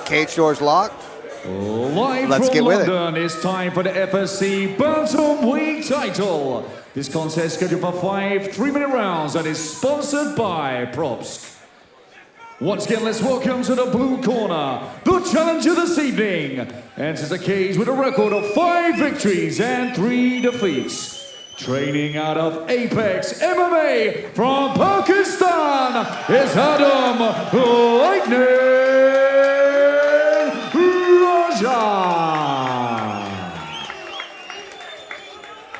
cage doors locked. Live Let's from get with London, it's time for the FSC Bantamweight title. This contest is scheduled for 5 3-minute rounds and is sponsored by Props. Once again, let's welcome to the blue corner, the challenger this evening. Enters the cage with a record of 5 victories and 3 defeats. Training out of Apex MMA from Pakistan is 𝗙𝗛𝗚𝗛𝗚𝗛𝗚.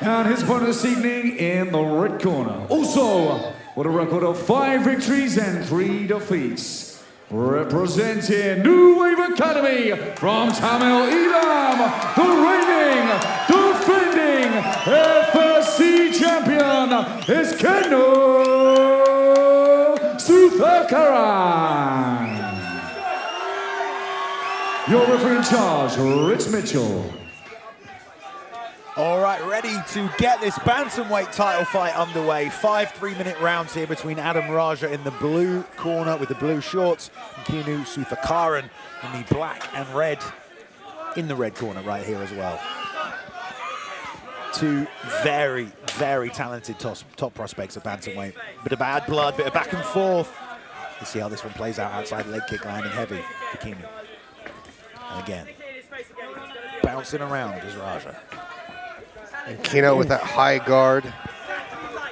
And his opponent this evening in the red corner, also with a record of 5 victories and 3 defeats. Representing New Wave Academy from Tamil Eelam, the reigning, defending FSC champion is Kenu Suthakaran. Your referee in charge, Rich Mitchell. All right, ready to get this bantamweight title fight underway. 5 3-minute rounds here between 𝗙𝗛𝗚𝗛𝗃 in the blue corner with the blue shorts and Kenu Suthakaran in the black and red in the red corner right here as well. 2 very, very talented top prospects of bantamweight. Bit of bad blood, bit of back and forth. Let's see how this one plays out. Outside leg kick landing heavy for Kenu. And again, bouncing around is Raja. And Kenu with that high guard.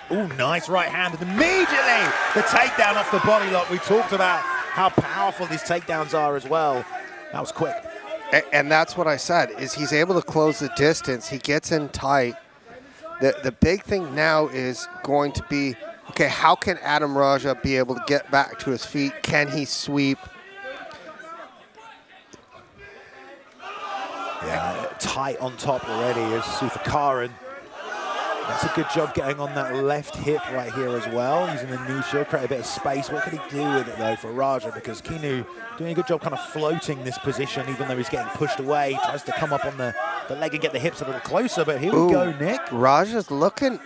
Oh, nice right hand, and immediately the takedown off the body lock. We talked about how powerful these takedowns are as well. That was quick. And that's what I said, is he's able to close the distance. He gets in tight. The big thing now is going to be, okay, how can 𝗙𝗛𝗚𝗛𝗃 be able to get back to his feet? Can he sweep? Yeah, tight on top already is Suthakaran. That's a good job getting on that left hip right here as well, using the knee shield, create a bit of space. What can he do with it though for Raja? Because Kenu doing a good job kind of floating this position, even though he's getting pushed away. He tries to come up on the leg and get the hips a little closer, but here we go, Nick. Raja's looking,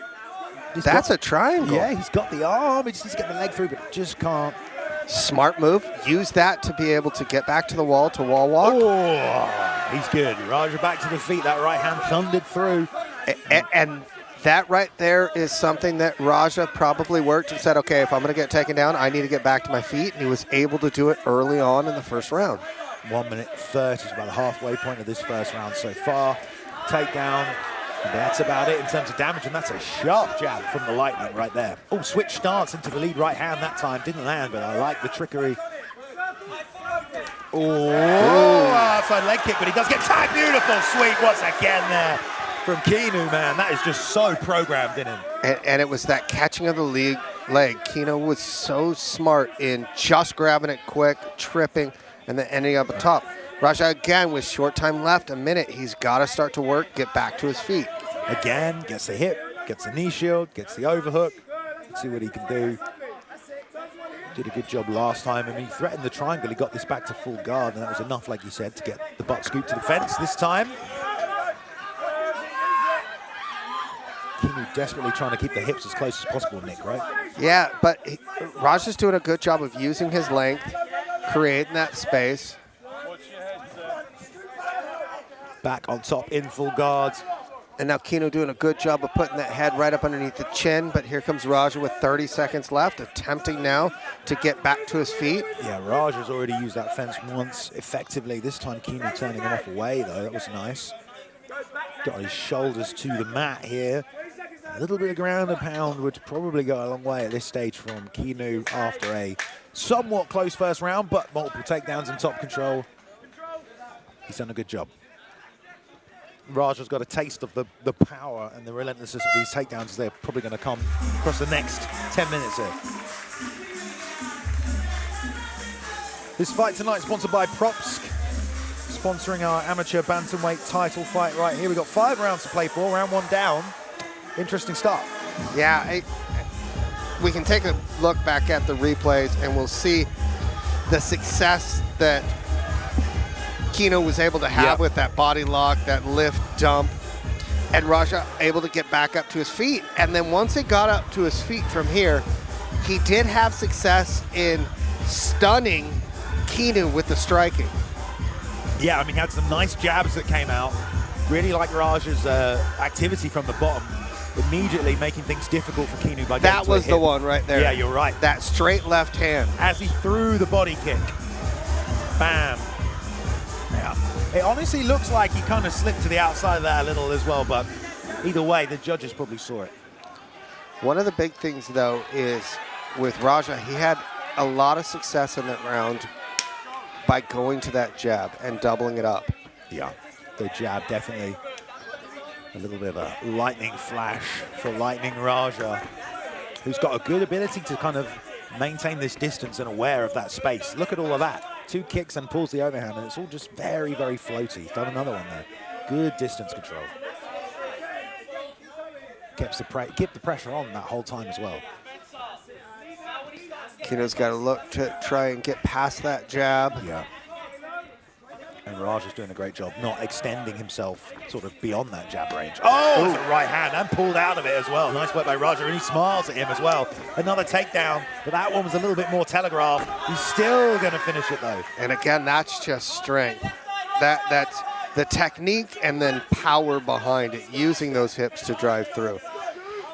that's a triangle. Yeah, he's got the arm, he just needs to get the leg through, but just can't. Smart move, use that to be able to get back to the wall, to wall walk. Oh, he's good. Raja back to the feet, that right hand thundered through. And that right there is something that Raja probably worked and said, okay, if I'm going to get taken down, I need to get back to my feet. And he was able to do it early on in the first round. 1 minute 30 is about the halfway point of this first round so far. Takedown, and that's about it in terms of damage. And that's a sharp jab from the Lightning right there. Oh, switch stance into the lead right hand that time. Didn't land, but I like the trickery. Oh, outside leg kick, but he does get tagged. Beautiful sweep once again there from Kenu, man. That is just so programmed in him. And it was that catching of the leg. Kenu was so smart in just grabbing it quick, tripping, and then ending up at top. Raja again with short time left, a minute. He's got to start to work, get back to his feet. Again, gets the hip, gets the knee shield, gets the overhook. Let's see what he can do. Did a good job last time. I mean, he threatened the triangle. He got this back to full guard, and that was enough, like you said, to get the butt scoop to the fence this time. Kenu desperately trying to keep the hips as close as possible, Nick, right? Yeah, but Raja's doing a good job of using his length, creating that space. Back on top in full guards. And now Kenu doing a good job of putting that head right up underneath the chin, but here comes Raja with 30 seconds left, attempting now to get back to his feet. Yeah, Raja's already used that fence once effectively. This time Kenu turning him off away though, that was nice. Got his shoulders to the mat here. A little bit of ground and pound would probably go a long way at this stage from Kenu after a somewhat close first round, but multiple takedowns and top control. He's done a good job. Raja's got a taste of the power and the relentlessness of these takedowns as they're probably going to come across the next 10 minutes here. This fight tonight is sponsored by Props, sponsoring our amateur bantamweight title fight right here. We've got 5 rounds to play for, round 1 down. Interesting start. Yeah, we can take a look back at the replays and we'll see the success that Kenu was able to have with that body lock, that lift, dump, and Raja able to get back up to his feet. And then once he got up to his feet from here, he did have success in stunning Kenu with the striking. Yeah, I mean, he had some nice jabs that came out. Really like Raja's activity from the bottom, immediately making things difficult for Kenu by getting That to a was the hip. one right there. Yeah, you're right. That straight left hand. As he threw the body kick. Bam. Yeah. It honestly looks like he kind of slipped to the outside of that a little as well, but either way, the judges probably saw it. One of the big things, though, is with Raja, he had a lot of success in that round by going to that jab and doubling it up. Yeah, the jab definitely a little bit of a lightning flash for Lightning Raja, who's got a good ability to kind of maintain this distance and aware of that space. Look at all of that. 2 kicks and pulls the overhand, and it's all just very, very floaty. He's done another one there. Good distance control. Kept the pressure on that whole time as well. Kenu's got to look to try and get past that jab. Yeah. And Raja's doing a great job not extending himself sort of beyond that jab range. Oh, it's a right hand and pulled out of it as well. Nice work by Raja, and he smiles at him as well. Another takedown, but that one was a little bit more telegraphed. He's still going to finish it though. And again, that's just strength. That's the technique and then power behind it, using those hips to drive through.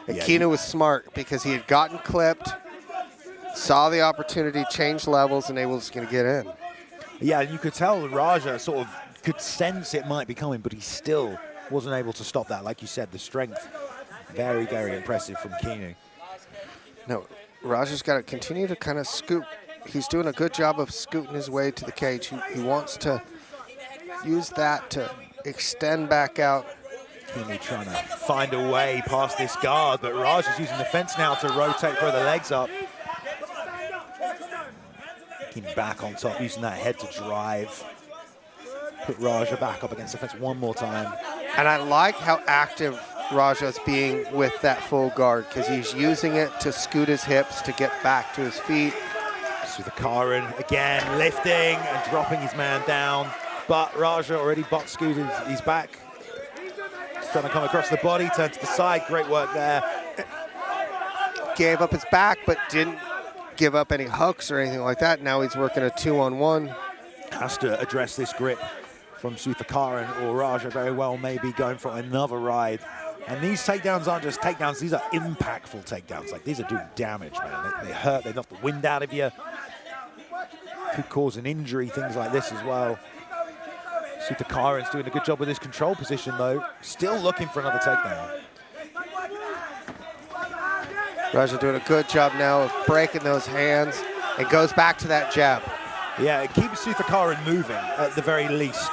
And Yeah, Kenu was smart because he had gotten clipped, saw the opportunity, changed levels, and was going to get in. Yeah, you could tell Raja sort of could sense it might be coming, but he still wasn't able to stop that. Like you said, the strength, very, very impressive from Kenu. No, Raja's got to continue to kind of scoot. He's doing a good job of scooting his way to the cage. He wants to use that to extend back out. Kenu trying to find a way past this guard, but Raja's using the fence now to rotate, throw the legs up. Kenu back on top, using that head to drive. Put Raja back up against the fence one more time. And I like how active Raja's being with that full guard, because he's using it to scoot his hips to get back to his feet. Suthakaran again lifting and dropping his man down, but Raja already box scooted his back. He's trying to come across the body, turn to the side, great work there. Gave up his back, but didn't give up any hooks or anything like that. Now he's working a 2-on-1. Has to address this grip from Suthakaran, or Raja very well may be going for another ride. And these takedowns aren't just takedowns, these are impactful takedowns. Like, these are doing damage, man. They hurt, they knock the wind out of you. Could cause an injury, things like this as well. Suthakaran's doing a good job with his control position, though. Still looking for another takedown. Raja doing a good job now of breaking those hands and goes back to that jab. Yeah, it keeps Suthakaran moving at the very least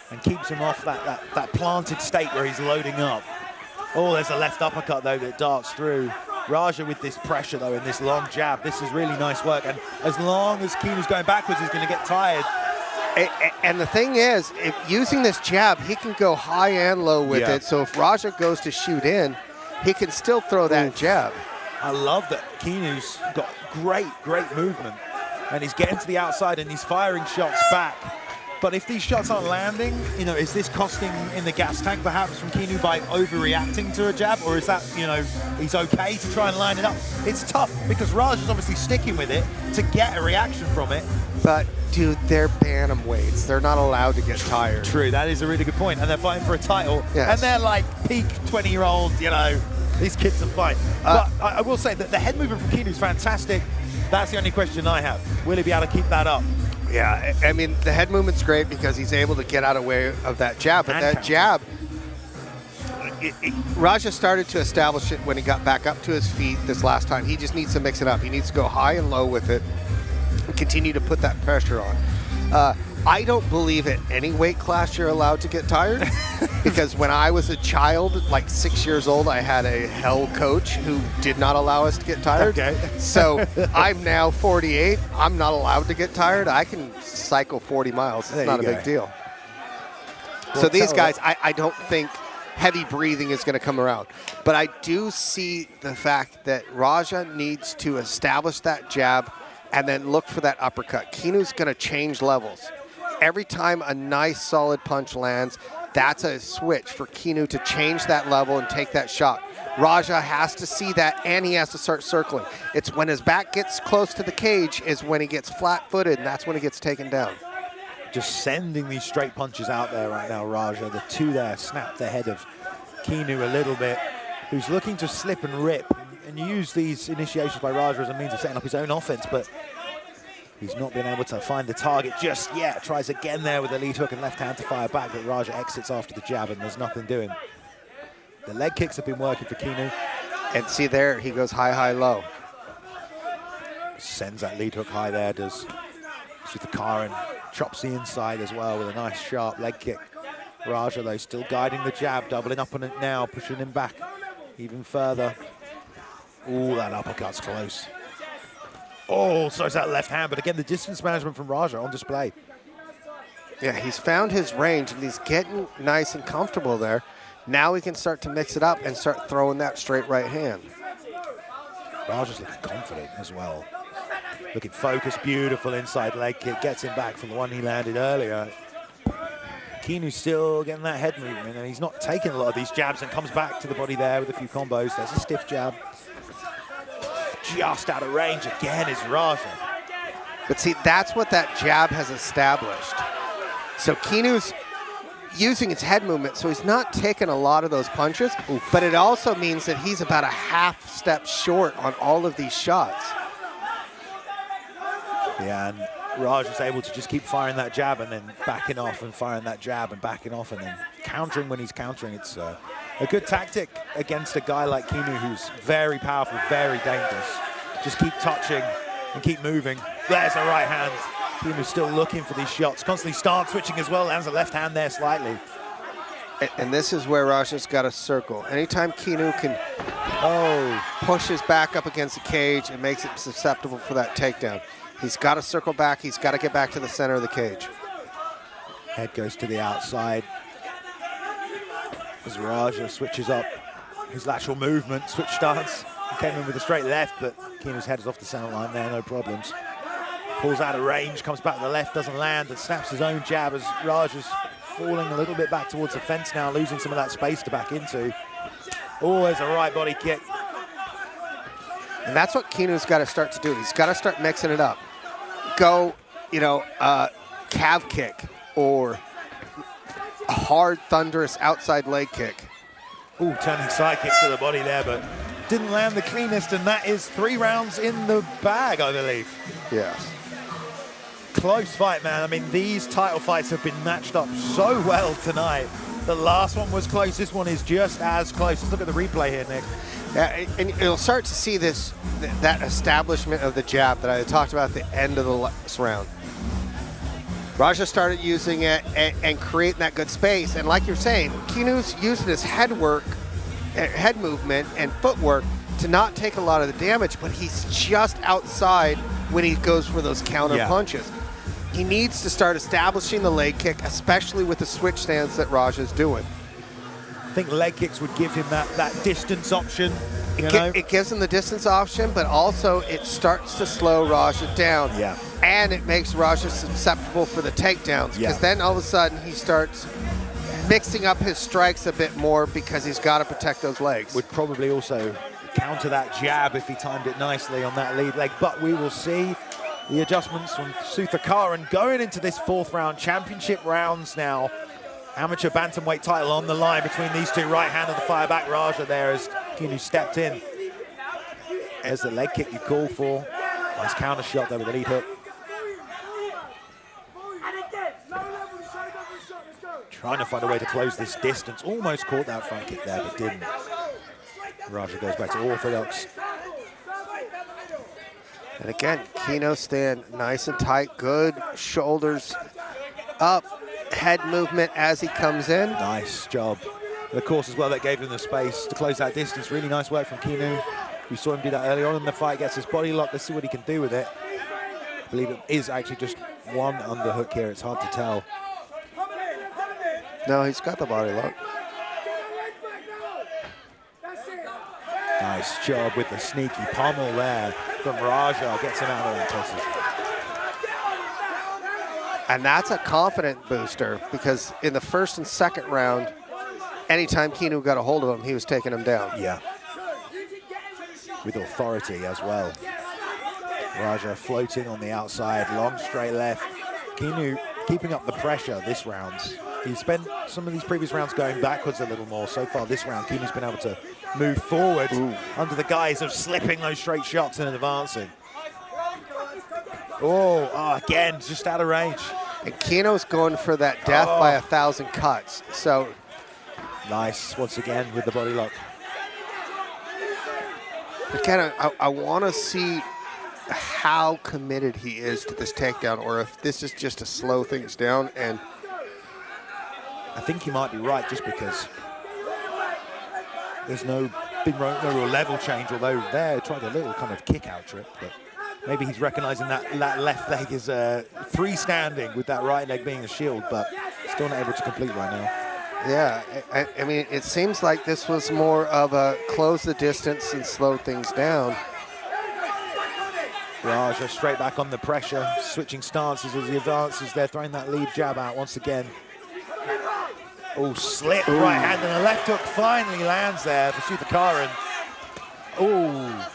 and keeps him off that planted state where he's loading up. Oh, there's a left uppercut, though, that darts through. Raja with this pressure, though, and this long jab. This is really nice work. And as long as Kenu's going backwards, he's going to get tired. And the thing is, if using this jab, he can go high and low with it. So if Raja goes to shoot in, he can still throw that jab. I love that Kenu's got great, great movement. And he's getting to the outside and he's firing shots back. But if these shots aren't landing, you know, is this costing in the gas tank perhaps from Kenu by overreacting to a jab? Or is that, you know, he's okay to try and line it up? It's tough because Raja's obviously sticking with it to get a reaction from it. But, dude, they're Bantamweights. They're not allowed to get tired. True, that is a really good point. And they're fighting for a title. Yes. And they're like peak 20-year-old, you know, these kids are fine. But I will say that the head movement from Kenu is fantastic. That's the only question I have. Will he be able to keep that up? Yeah, I mean, the head movement's great because he's able to get out of the way of that jab. But that jab, Raja started to establish it when he got back up to his feet this last time. He just needs to mix it up. He needs to go high and low with it and continue to put that pressure on. I don't believe at any weight class you're allowed to get tired because when I was a child, like 6 years old, I had a hell coach who did not allow us to get tired. Okay. So I'm now 48. I'm not allowed to get tired. I can cycle 40 miles. It's not a big deal. Well, so these guys, I don't think heavy breathing is going to come around. But I do see the fact that Raja needs to establish that jab and then look for that uppercut. Kenu's going to change levels. Every time a nice solid punch lands, that's a switch for Kenu to change that level and take that shot. Raja has to see that and he has to start circling. It's when his back gets close to the cage is when he gets flat-footed and that's when he gets taken down. just sending these straight punches out there right now, Raja. The two there snapped the head of Kenu a little bit, who's looking to slip and rip and use these initiations by Raja as a means of setting up his own offense, but he's not been able to find the target just yet. Tries again there with the lead hook and left hand to fire back, but Raja exits after the jab and there's nothing doing. The leg kicks have been working for Kenu. And see there, he goes high, high, low. Sends that lead hook high there, does Suthakaran. Chops the inside as well with a nice sharp leg kick. Raja though still guiding the jab, doubling up on it now, pushing him back even further. Ooh, that uppercut's close. Oh, so it's that left hand, but again, the distance management from Raja on display. Yeah, he's found his range and he's getting nice and comfortable there. Now he can start to mix it up and start throwing that straight right hand. Raja's looking confident as well. Looking focused, beautiful inside leg kick, gets him back from the one he landed earlier. Kenu's still getting that head movement, and he's not taking a lot of these jabs and comes back to the body there with a few combos. There's a stiff jab. Just out of range again is Raja. But see, that's what that jab has established. So Kenu's using his head movement, so he's not taking a lot of those punches, but it also means that he's about a half step short on all of these shots. Yeah, and Raja's able to just keep firing that jab and then backing off and firing that jab and backing off and then countering when he's countering. It's a good tactic against a guy like Kenu who's very powerful, very dangerous. Just keep touching and keep moving. There's a right hand. Kenu's still looking for these shots, constantly start switching as well, lands a left hand there slightly. And this is where Raja's got to circle. Anytime Kenu can push his back up against the cage, it makes it susceptible for that takedown. He's got to circle back. He's got to get back to the center of the cage. Head goes to the outside. As Raja switches up his lateral movement, switch stance. He came in with a straight left, but Kenu's head is off the center line there, no problems. Pulls out of range, comes back to the left, doesn't land, and snaps his own jab as Raja's falling a little bit back towards the fence now, losing some of that space to back into. Oh, there's a right body kick. And that's what Kenu's got to start to do. He's got to start mixing it up. Go, calf kick or a hard, thunderous outside leg kick. Ooh, turning side kick to the body there, but didn't land the cleanest, and that is 3 rounds in the bag, I believe. Yes. Close fight, man. I mean, these title fights have been matched up so well tonight. The last one was close. This one is just as close. Let's look at the replay here, Nick. Yeah, and you'll start to see that establishment of the jab that I talked about at the end of the last round. Raja started using it and creating that good space. And like you're saying, Kenu's using his head movement and footwork to not take a lot of the damage, but he's just outside when he goes for those counter punches. He needs to start establishing the leg kick, especially with the switch stance that Raja's doing. I think leg kicks would give him that distance option. It gives him the distance option, but also it starts to slow Raja down. Yeah. And it makes Raja susceptible for the takedowns, because then all of a sudden he starts mixing up his strikes a bit more because he's got to protect those legs. Would probably also counter that jab if he timed it nicely on that lead leg, but we will see the adjustments from Suthakaran going into this 4th round. Championship rounds now. Amateur bantamweight title on the line between these two. Right hand of the fire back Raja there as Kenu stepped in. There's the leg kick you call for. Nice counter shot there with the lead hook. Trying to find a way to close this distance. Almost caught that front kick there, but didn't. Raja goes back to orthodox. And again, Kenu staying nice and tight, good shoulders up, head movement as he comes in. Nice job. And of course, as well, that gave him the space to close that distance. Really nice work from Kenu. We saw him do that early on in the fight, gets his body locked. Let's see what he can do with it. I believe it is actually just one underhook here. It's hard to tell. No, he's got the body lock. Nice job with the sneaky pummel there from Raja. Gets him out of that position. And that's a confident booster, because in the 1st and 2nd round, anytime Kenu got a hold of him, he was taking him down. Yeah. With authority as well. Raja floating on the outside, long straight left. Kenu keeping up the pressure this round. He spent some of these previous rounds going backwards a little more. So far this round, Kenu's been able to move forward under the guise of slipping those straight shots and advancing. Oh, again, just out of range. And Kenu's going for that death by 1,000 cuts. So nice, once again, with the body lock. Again, I want to see how committed he is to this takedown, or if this is just to slow things down. And I think he might be right, just because there's no real level change, although there tried a little kind of kick-out trip, but maybe he's recognizing that left leg is freestanding with that right leg being a shield, but still not able to complete right now. Yeah, I mean, it seems like this was more of a close the distance and slow things down. Raja straight back on the pressure, switching stances as he advances. They're throwing that lead jab out once again. Oh, slip right hand, and a left hook finally lands there for Suthakaran. Oh.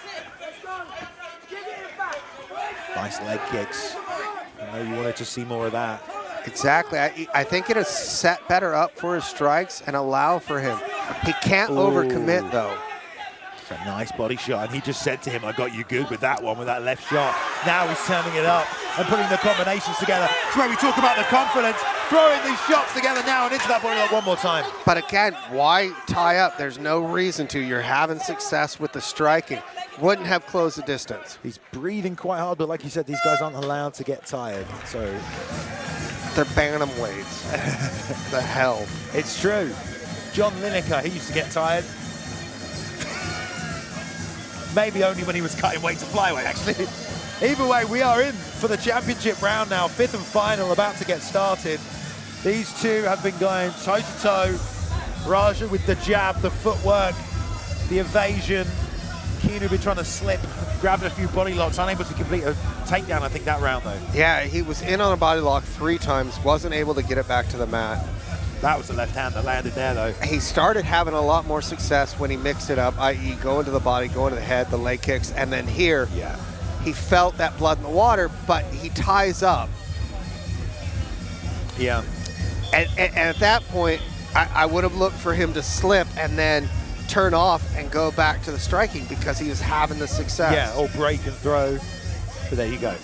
Nice leg kicks. I know you wanted to see more of that. Exactly. I think it'll set better up for his strikes and allow for him. He can't overcommit, though. It's a nice body shot, and he just said to him, I got you good with that one, with that left shot. Now he's turning it up and putting the combinations together. That's where we talk about the confidence, throwing these shots together now and into that body lock one more time. But again, why tie up? There's no reason to. You're having success with the striking. Wouldn't have closed the distance. He's breathing quite hard, but like you said, these guys aren't allowed to get tired, so... They're Bantamweights. The hell. It's true. 𝗙𝗜𝗚𝗛𝗧𝗦𝗛𝗜, he used to get tired. Maybe only when he was cutting weight to flyweight, actually. Either way, we are in for the championship round now. 5th and final, about to get started. These two have been going toe-to-toe. Raja with the jab, the footwork, the evasion. Kenu been trying to slip, grabbing a few body locks, unable to complete a takedown, I think, that round, though. Yeah, he was in on a body lock 3 times, wasn't able to get it back to the mat. That was the left hand that landed there, though. He started having a lot more success when he mixed it up, i.e. going to the body, going to the head, the leg kicks, and then here, he felt that blood in the water, but he ties up. Yeah. And at that point, I would have looked for him to slip and then turn off and go back to the striking, because he was having the success. Yeah, or break and throw. But there you go.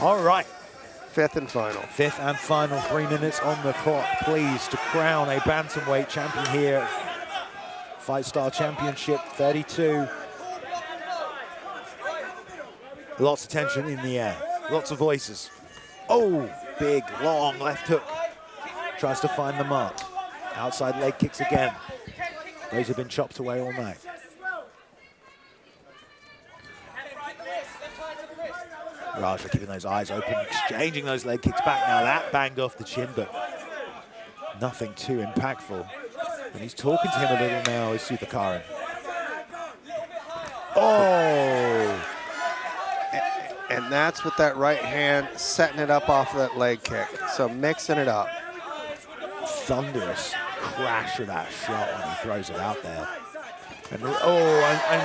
All right. 5th and final. 5th and final, 3 minutes on the clock, please, to crown a bantamweight champion here. FIGHTSTAR Championship 32. Lots of tension in the air, lots of voices. Oh, big, long left hook. Tries to find the mark. Outside leg kicks again. Those have been chopped away all night. Raja keeping those eyes open, exchanging those leg kicks back. Now that banged off the chin, but nothing too impactful. And he's talking to him a little now, is Suthakaran. Oh! And that's with that right hand, setting it up off of that leg kick. So mixing it up. Thunderous crash of that shot when he throws it out there. And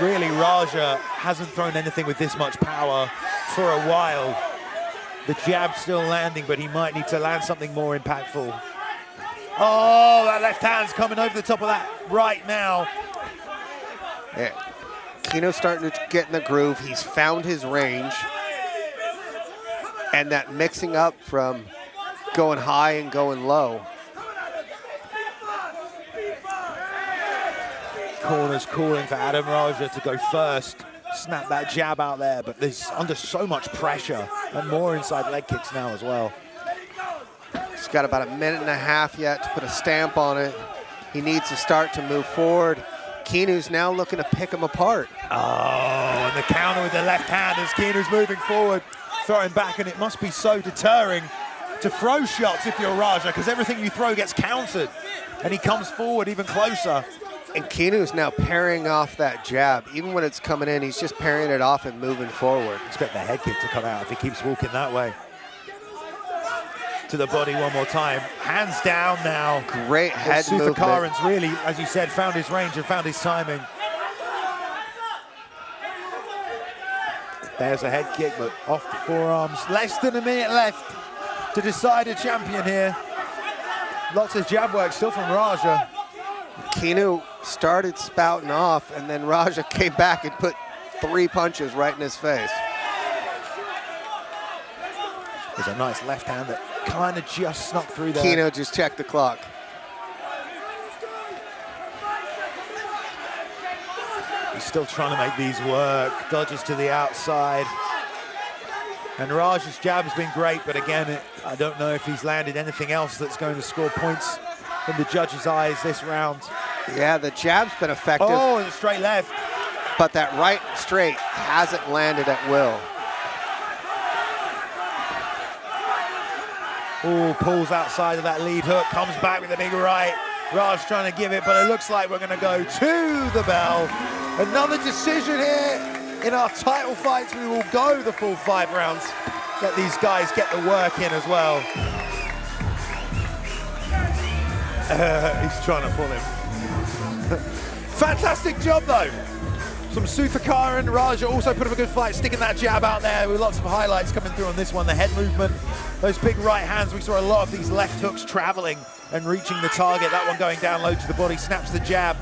really, Raja hasn't thrown anything with this much power for a while. The jab still landing, but he might need to land something more impactful. Oh, that left hand's coming over the top of that right now. Yeah. Kenu's starting to get in the groove. He's found his range. And that mixing up from going high and going low. Corner's calling for Adam Raja to go first. Snap that jab out there, but there's under so much pressure, and more inside leg kicks now as well. He's got about 1.5 minutes yet to put a stamp on it. He needs to start to move forward. Kenu's now looking to pick him apart. Oh, and the counter with the left hand as Kenu's moving forward, throwing back, and it must be so deterring to throw shots if you're Raja, because everything you throw gets countered, and he comes forward even closer. And Kenu's now parrying off that jab. Even when it's coming in, he's just parrying it off and moving forward. Expect the head kick to come out if he keeps walking that way. To the body one more time. Hands down now. Great head movement. Suthakaran's really, as you said, found his range and found his timing. There's a head kick, but off the forearms. Less than a minute left. to decide a champion here. Lots of jab work still from Raja. Kenu started spouting off, and then Raja came back and put 3 punches right in his face. There's a nice left hand that kind of just snuck through there. Kenu just checked the clock. He's still trying to make these work. Dodges to the outside. And Raj's jab has been great, but again, I don't know if he's landed anything else that's going to score points in the judges' eyes this round. Yeah, the jab's been effective. Oh, and a straight left. But that right straight hasn't landed at will. Oh, pulls outside of that lead hook, comes back with a big right. Raj trying to give it, but it looks like we're going to go to the bell. Another decision here. In our title fights, we will go the full 5 rounds. Let these guys get the work in as well. He's trying to pull him. Fantastic job, though. Some Suthakaran. Raja also put up a good fight, sticking that jab out there with lots of highlights coming through on this one. The head movement, those big right hands. We saw a lot of these left hooks traveling and reaching the target. That one going down low to the body, snaps the jab.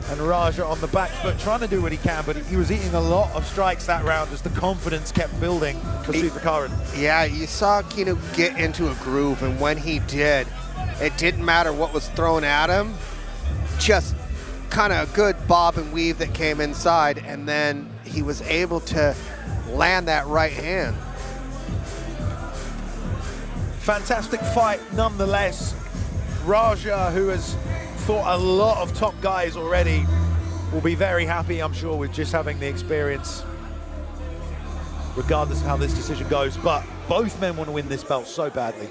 And Raja on the back foot, trying to do what he can, but he was eating a lot of strikes that round as the confidence kept building for Suthakaran. Yeah, you saw Kenu get into a groove, and when he did, it didn't matter what was thrown at him. Just kind of a good bob and weave that came inside, and then he was able to land that right hand. Fantastic fight nonetheless. Raja, who has fought a lot of top guys already, will be very happy, I'm sure, with just having the experience, regardless of how this decision goes. But both men want to win this belt so badly.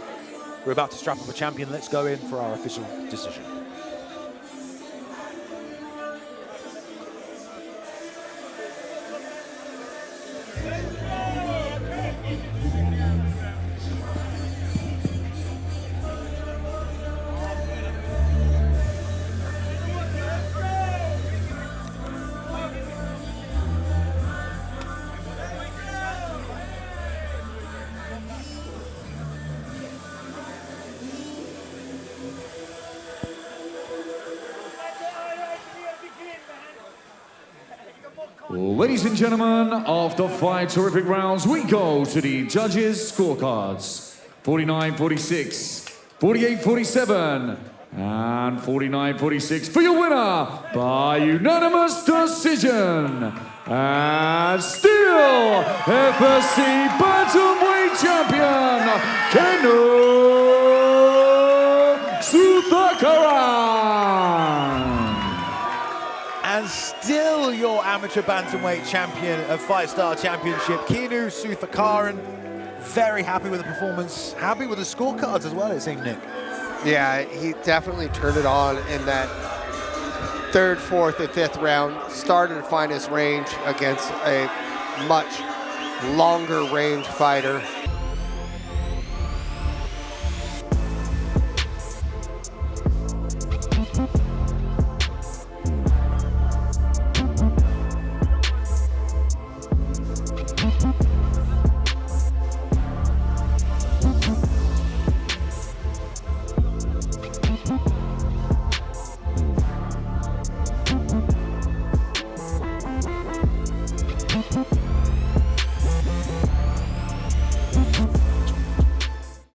We're about to strap up a champion. Let's go in for our official decision. Ladies and gentlemen, after 5 terrific rounds, we go to the judges' scorecards. 49-46, 48-47, and 49-46 for your winner by unanimous decision. And still FSC Bantamweight champion, Kenu Suthakaran. And still your amateur bantamweight champion of FIGHTSTAR Championship, Kenu Suthakaran. Very happy with the performance, happy with the scorecards as well, it seemed, Nick. Yeah, he definitely turned it on in that 3rd, 4th, and 5th round. Started to find his range against a much longer range fighter.